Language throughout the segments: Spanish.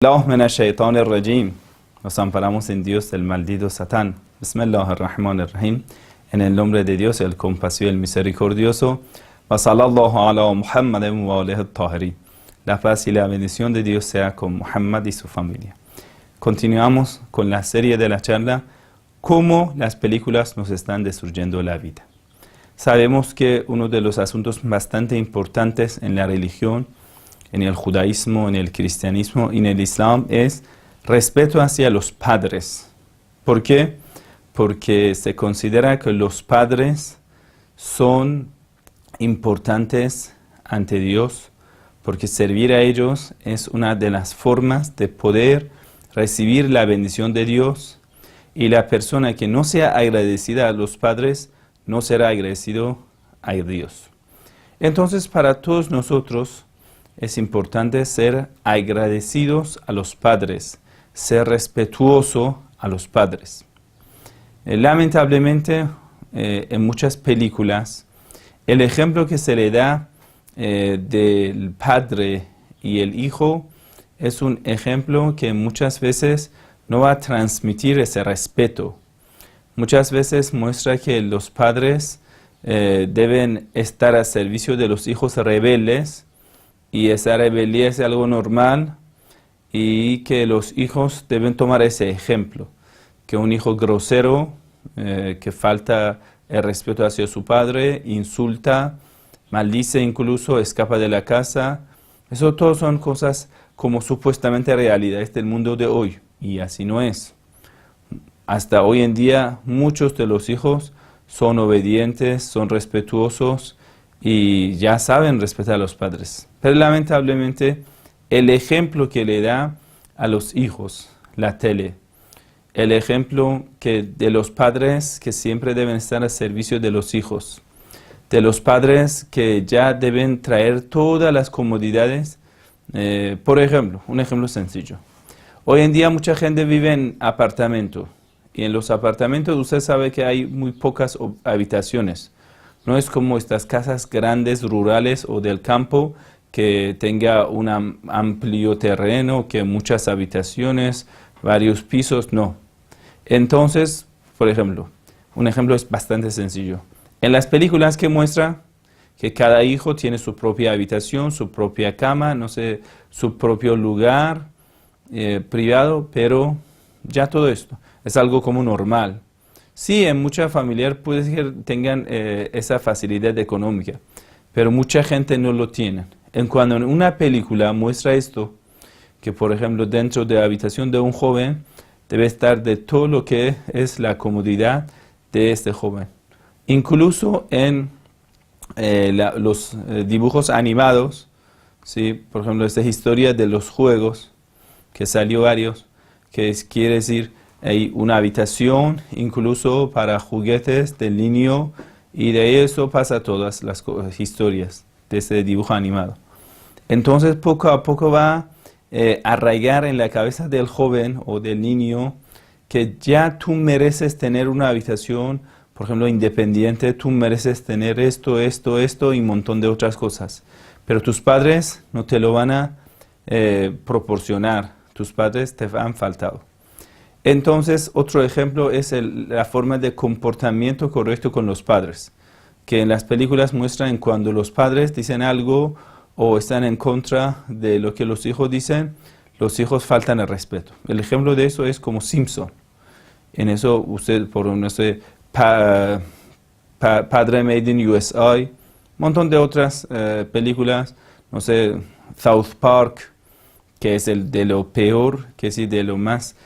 الله من الشيطان الرجيم. Nos amparamos en Dios del maldito Satán. Bismillahirrahmanirrahim. En el nombre de Dios, el compasivo y el misericordioso. Wa sallallahu ala Muhammadin wa alihi at-tahirin. La paz y la bendición de Dios sea con Muhammad y su familia. Continuamos con la serie de la charla, cómo las películas nos están destruyendo la vida. Sabemos que uno de los asuntos bastante importantes en la religión, en el judaísmo, en el cristianismo y en el islam es respeto hacia los padres. ¿Por qué? Porque se considera que los padres son importantes ante Dios, porque servir a ellos es una de las formas de poder recibir la bendición de Dios, y la persona que no sea agradecida a los padres no será agradecido a Dios. Entonces, para todos nosotros es importante ser agradecidos a los padres, ser respetuoso a los padres. Lamentablemente, en muchas películas, el ejemplo que se le da del padre y el hijo es un ejemplo que muchas veces no va a transmitir ese respeto. Muchas veces muestra que los padres deben estar al servicio de los hijos rebeldes, y esa rebeldía es algo normal, y que los hijos deben tomar ese ejemplo. Que un hijo grosero, que falta el respeto hacia su padre, insulta, maldice incluso, escapa de la casa. Eso todo son cosas como supuestamente realidades del mundo de hoy, y así no es. Hasta hoy en día muchos de los hijos son obedientes, son respetuosos, y ya saben respetar a los padres. Pero lamentablemente el ejemplo que le da a los hijos la tele, el ejemplo de los padres que siempre deben estar al servicio de los hijos, de los padres que ya deben traer todas las comodidades. Por ejemplo, un ejemplo sencillo. Hoy en día mucha gente vive en apartamento, y en los apartamentos usted sabe que hay muy pocas habitaciones. No es como estas casas grandes, rurales o del campo, que tenga un amplio terreno, que muchas habitaciones, varios pisos, no. Entonces, por ejemplo, un ejemplo es bastante sencillo. En las películas que muestra que cada hijo tiene su propia habitación, su propia cama, no sé, su propio lugar privado, pero ya todo esto es algo como normal. Sí, en mucha familiar puede ser que tengan esa facilidad económica, pero mucha gente no lo tiene. Cuando en una película muestra esto, que por ejemplo dentro de la habitación de un joven debe estar de todo lo que es la comodidad de este joven. Incluso en los dibujos animados, ¿sí? Por ejemplo, esta historia de los juegos, que salió varios, quiere decir, hay una habitación incluso para juguetes del niño, y de eso pasa todas las historias de ese dibujo animado. Entonces poco a poco va a arraigar en la cabeza del joven o del niño que ya tú mereces tener una habitación, por ejemplo, independiente, tú mereces tener esto y un montón de otras cosas. Pero tus padres no te lo van a proporcionar, tus padres te han faltado. Entonces, otro ejemplo es la forma de comportamiento correcto con los padres, que en las películas muestran cuando los padres dicen algo o están en contra de lo que los hijos dicen, los hijos faltan el respeto. El ejemplo de eso es como Simpson. En eso usted, por no sé, Padre Made in USA, un montón de otras películas, no sé, South Park, que es de lo peor, que es de lo más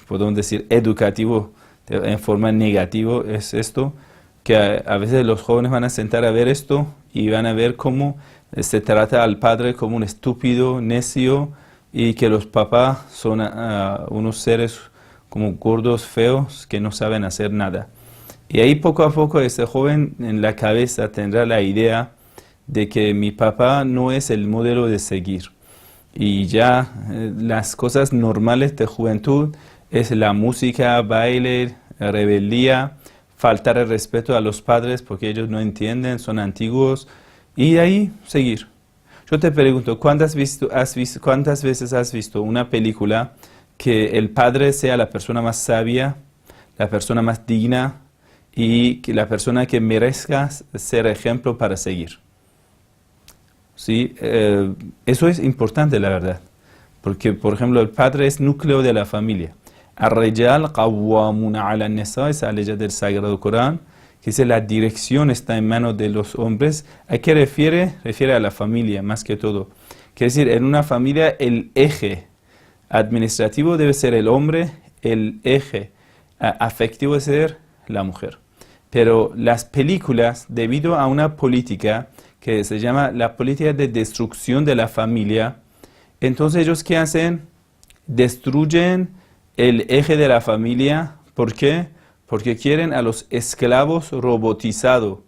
podemos decir educativo en forma negativa, es esto, que a veces los jóvenes van a sentar a ver esto y van a ver cómo se trata al padre como un estúpido, necio, y que los papás son unos seres como gordos, feos, que no saben hacer nada. Y ahí poco a poco ese joven en la cabeza tendrá la idea de que mi papá no es el modelo de seguir. Y ya las cosas normales de juventud es la música, baile, rebeldía, faltar el respeto a los padres porque ellos no entienden, son antiguos, y de ahí seguir. Yo te pregunto, ¿cuántas veces has visto una película que el padre sea la persona más sabia, la persona más digna y que la persona que merezca ser ejemplo para seguir? ¿Sí? Eso es importante, la verdad. Porque, por ejemplo, el padre es núcleo de la familia. Ar-rijal qawwamuna 'ala an-nisa, esa ley del Sagrado Corán, que dice la dirección está en manos de los hombres. ¿A qué refiere? Refiere a la familia, más que todo. Quiere decir, en una familia el eje administrativo debe ser el hombre, el eje afectivo debe ser la mujer. Pero las películas, debido a una política que se llama la política de destrucción de la familia, entonces ellos ¿qué hacen? Destruyen el eje de la familia. ¿Por qué? Porque quieren a los esclavos robotizados.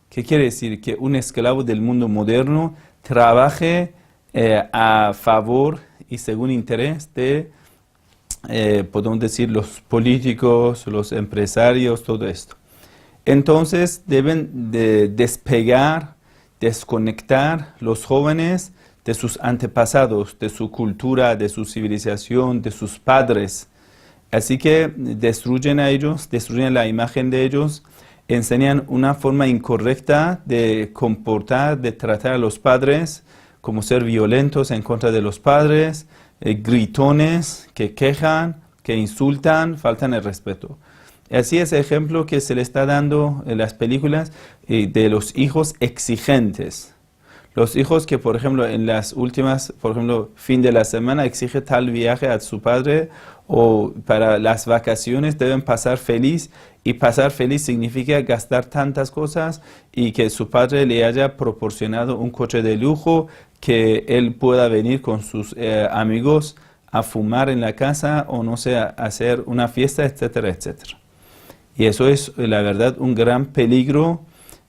¿Qué quiere decir? Que un esclavo del mundo moderno trabaje a favor y según interés de, podemos decir, los políticos, los empresarios, todo esto. Entonces deben de despegar, desconectar los jóvenes de sus antepasados, de su cultura, de su civilización, de sus padres. Así que destruyen a ellos, destruyen la imagen de ellos, enseñan una forma incorrecta de comportar, de tratar a los padres, como ser violentos en contra de los padres, gritones que quejan, que insultan, faltan el respeto. Así es el ejemplo que se le está dando en las películas de los hijos exigentes. Los hijos que, por ejemplo, en las últimas, por ejemplo, fin de la semana exige tal viaje a su padre o para las vacaciones deben pasar feliz y pasar feliz significa gastar tantas cosas y que su padre le haya proporcionado un coche de lujo, que él pueda venir con sus amigos a fumar en la casa o no sé, a hacer una fiesta, etcétera, etcétera. Y eso es, la verdad, un gran peligro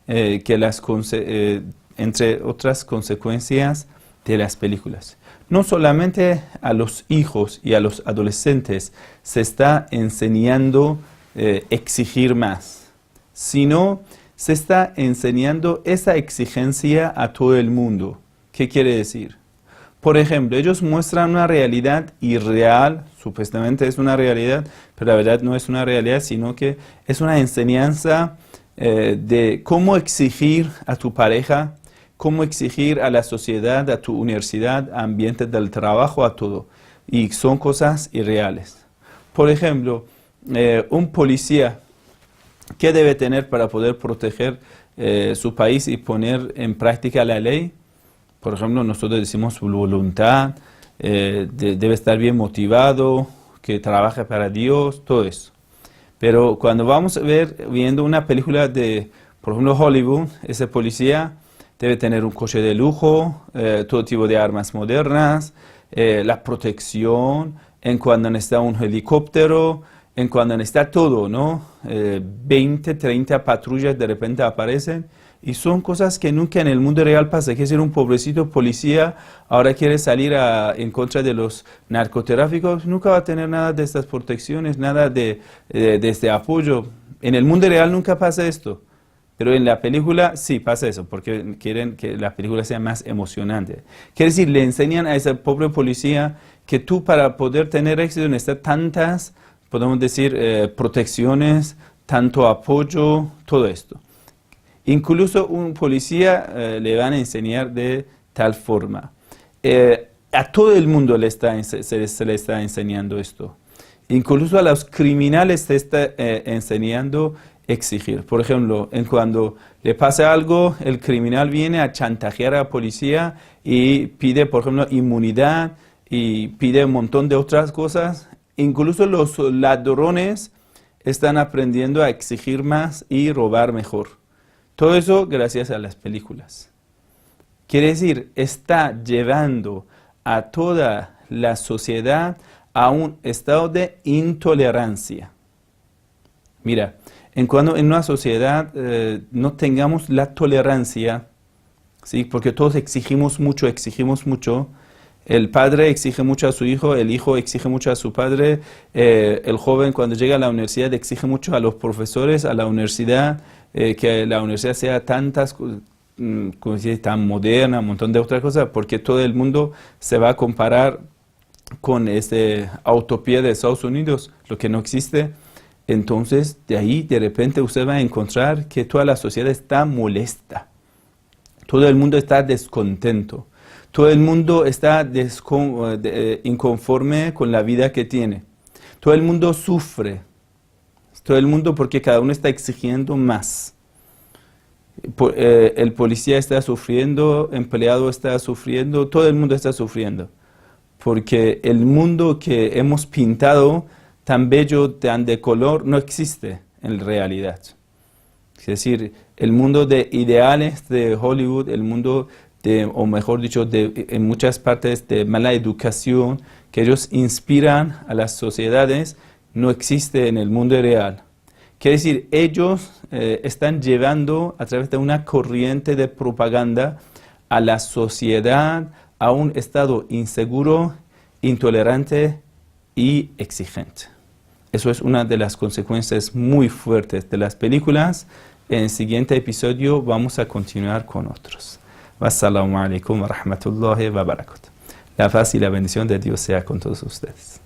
que entre otras consecuencias de las películas. No solamente a los hijos y a los adolescentes se está enseñando exigir más, sino se está enseñando esa exigencia a todo el mundo. ¿Qué quiere decir? Por ejemplo, ellos muestran una realidad irreal, supuestamente es una realidad, pero la verdad no es una realidad, sino que es una enseñanza de cómo exigir a tu pareja, cómo exigir a la sociedad, a tu universidad, ambiente del trabajo, a todo. Y son cosas irreales. Por ejemplo, un policía, ¿qué debe tener para poder proteger su país y poner en práctica la ley? Por ejemplo, nosotros decimos voluntad, debe estar bien motivado, que trabaje para Dios, todo eso. Pero cuando vamos a viendo una película de, por ejemplo, Hollywood, ese policía debe tener un coche de lujo, todo tipo de armas modernas, la protección, en cuando necesita un helicóptero, en cuando necesita todo, ¿no? 20, 30 patrullas de repente aparecen y son cosas que nunca en el mundo real pasa. Quiere decir, un pobrecito policía ahora quiere salir en contra de los narcotráficos, nunca va a tener nada de estas protecciones, nada de este apoyo. En el mundo real nunca pasa esto. Pero en la película sí pasa eso, porque quieren que la película sea más emocionante. Quiere decir, le enseñan a ese pobre policía que tú para poder tener éxito necesitas tantas, podemos decir, protecciones, tanto apoyo, todo esto. Incluso un policía le van a enseñar de tal forma. A todo el mundo se le está enseñando esto. Incluso a los criminales se está enseñando exigir. Por ejemplo, cuando le pasa algo, el criminal viene a chantajear a la policía y pide, por ejemplo, inmunidad y pide un montón de otras cosas. Incluso los ladrones están aprendiendo a exigir más y robar mejor. Todo eso gracias a las películas. Quiere decir, está llevando a toda la sociedad a un estado de intolerancia. Mira, cuando en una sociedad no tengamos la tolerancia, ¿sí? Porque todos exigimos mucho, el padre exige mucho a su hijo, el hijo exige mucho a su padre, el joven cuando llega a la universidad exige mucho a los profesores, a la universidad, que la universidad sea como se dice, tan moderna, un montón de otras cosas, porque todo el mundo se va a comparar con esta utopía de Estados Unidos, lo que no existe. Entonces, de ahí, de repente, usted va a encontrar que toda la sociedad está molesta. Todo el mundo está descontento. Todo el mundo está inconforme con la vida que tiene. Todo el mundo sufre. Todo el mundo porque cada uno está exigiendo más. El policía está sufriendo, el empleado está sufriendo, todo el mundo está sufriendo. Porque el mundo que hemos pintado tan bello, tan de color, no existe en realidad. Es decir, el mundo de ideales de Hollywood, el mundo o mejor dicho, en muchas partes de mala educación, que ellos inspiran a las sociedades, no existe en el mundo real. Quiere decir, ellos están llevando a través de una corriente de propaganda a la sociedad a un estado inseguro, intolerante y exigente. Eso es una de las consecuencias muy fuertes de las películas. En el siguiente episodio vamos a continuar con otros. Wassalamu alaikum wa rahmatullahi wa barakatuh. La paz y la bendición de Dios sea con todos ustedes.